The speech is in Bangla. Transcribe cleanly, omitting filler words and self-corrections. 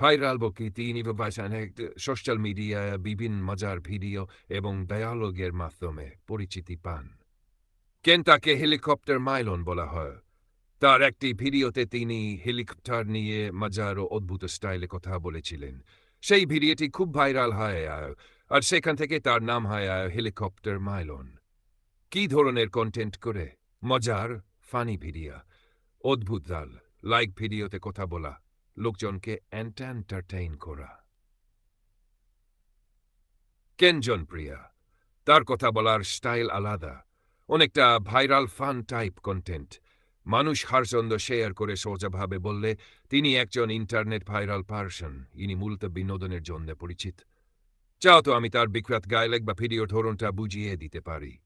ভাইরাল তিনি সোশ্যাল মিডিয়ায় বিভিন্ন মজার ভিডিও এবং ডায়ালগের মাধ্যমে পরিচিতি পান। কেন তাকে হেলিকপ্টার মাইলন বলা হয়। তার একটি ভিডিওতে তিনি হেলিকপ্টার নিয়ে মজার ও অদ্ভুত স্টাইলে কথা বলেছিলেন। সেই ভিডিওটি খুব ভাইরাল হয় আর সেখান থেকে তার নাম হয় হেলিকপ্টার মাইলন। কি ধরনের কন্টেন্ট করে? মজার, ফানি ভিডিও, অদ্ভুত দাল, লাইক ভিডিওতে কথা বলা, লোকজনকে এন্টারটেইন করা। কেন জনপ্রিয়? তার কথা বলার স্টাইল আলাদা, অনেকটা ভাইরাল ফান টাইপ কন্টেন্ট। মানুষ হারচন্দ শেয়ার করে সোজাভাবে বললে তিনি একজন ইন্টারনেট ভাইরাল পার্সন। ইনি মূলত বিনোদনের জন্য পরিচিত। চাও তো আমি তার বিখ্যাত গায়ক বা ভিডিওর ধরনটা বুঝিয়ে দিতে পারি।